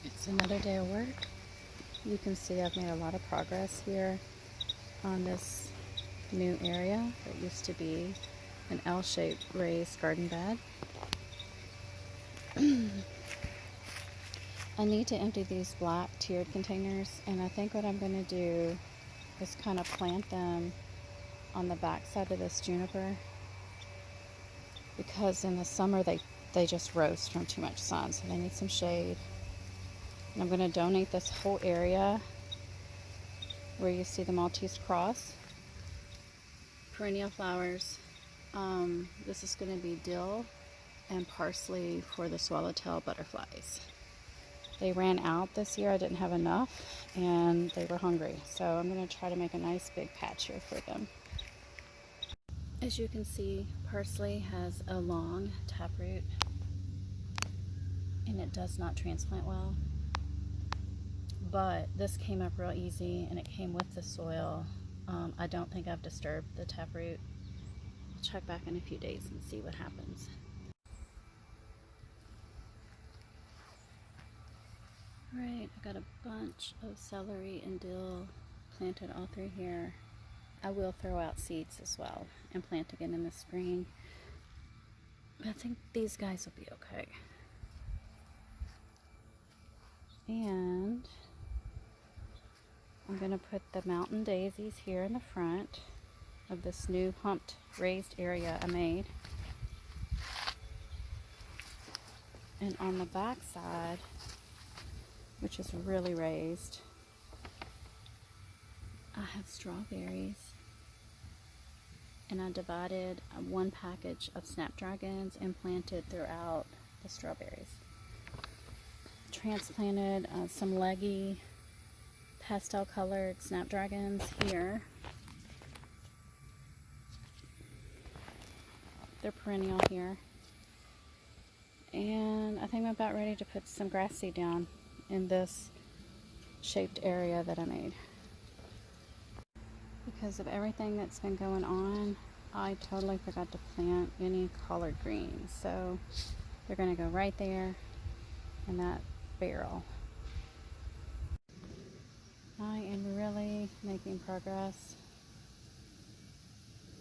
It's another day of work. You can see I've made a lot of progress here on this new area that used to be an L-shaped raised garden bed. I need to empty these black tiered containers, and I think what I'm going to do is kind of plant them on the back side of this juniper, because in the summer they just roast from too much sun, so they need some shade. And I'm going to donate this whole area where you see the Maltese cross, perennial flowers. This is going to be dill and parsley for the swallowtail butterflies. They ran out this year. I didn't have enough and they were hungry, so I'm going to try to make a nice big patch here for them. As you can see, parsley has a long taproot and it does not transplant well, but this came up real easy and it came with the soil. I don't think I've disturbed the taproot. I'll check back in a few days and see what happens. Alright, I got a bunch of celery and dill planted all through here. I will throw out seeds as well and plant again in the spring. I think these guys will be okay. And I'm going to put the mountain daisies here in the front of this new humped raised area I made. And on the back side, which is really raised, I have strawberries. And I divided one package of snapdragons and planted throughout the strawberries. Transplanted some leggy pastel colored snapdragons here. They're perennial here. And I think I'm about ready to put some grass seed down in this shaped area that I made. Because of everything that's been going on, I totally forgot to plant any collard greens. So they're going to go right there in that barrel. I am really making progress.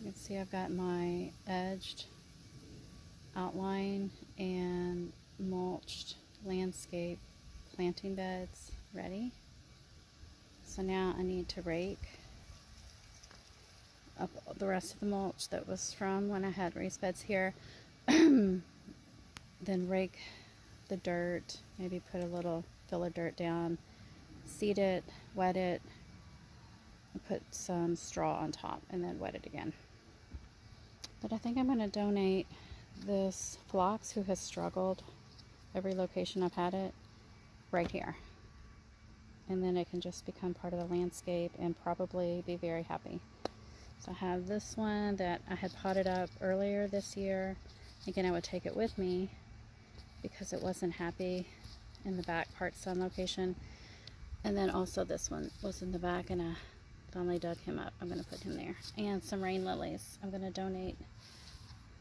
You can see I've got my edged outline and mulched landscape planting beds ready. So now I need to rake up the rest of the mulch that was from when I had raised beds here. Then rake the dirt, maybe put a little fill of dirt down, seed it, wet it, and put some straw on top, and then wet it again. But I think I'm going to donate this phlox, who has struggled every location I've had it, right here. And then it can just become part of the landscape and probably be very happy. So I have this one that I had potted up earlier this year. Again, I would take it with me because it wasn't happy in the back part sun location. And then also this one was in the back and I finally dug him up. I'm going to put him there. And some rain lilies I'm going to donate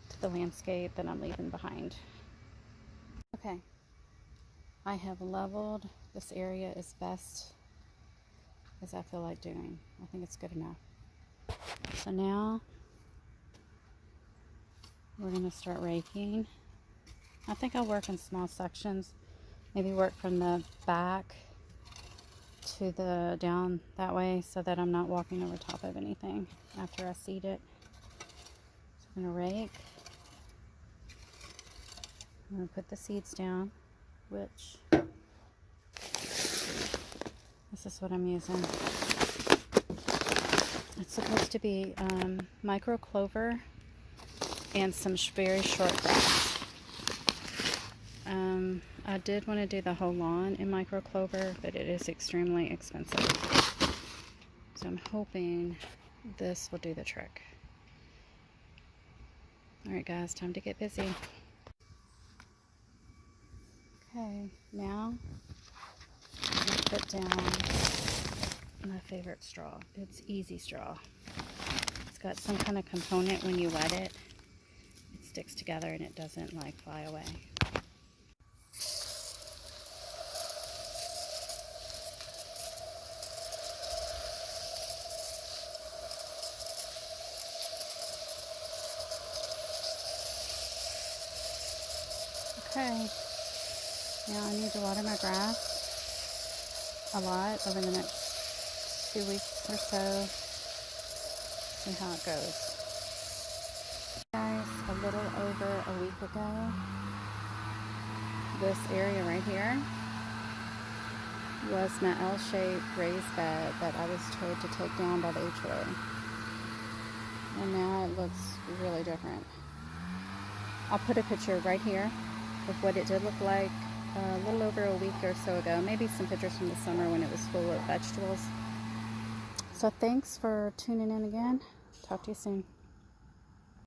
to the landscape that I'm leaving behind. Okay, I have leveled this area as best as I feel like doing. I think it's good enough. So now we're going to start raking. I think I'll work in small sections, maybe work from the back to the down that way so that I'm not walking over top of anything after I seed it. So I'm going to rake. I'm going to put the seeds down, which this is what I'm using. It's supposed to be Microclover and some very short grass. I did want to do the whole lawn in Microclover, but it is extremely expensive. So I'm hoping this will do the trick. Alright guys, time to get busy. Okay, now I'm going to put down my favorite straw. It's easy straw. It's got some kind of component when you wet it. It sticks together and it doesn't like fly away. Okay, now I need to water my grass a lot over the next 2 weeks or so. See how it goes. Guys, a little over a week ago, this area right here was my L-shaped raised bed that I was told to take down by the HOA. And now it looks really different. I'll put a picture right here of what it did look like a little over a week or so ago. Maybe some pictures from the summer when it was full of vegetables. So thanks for tuning in again. Talk to you soon.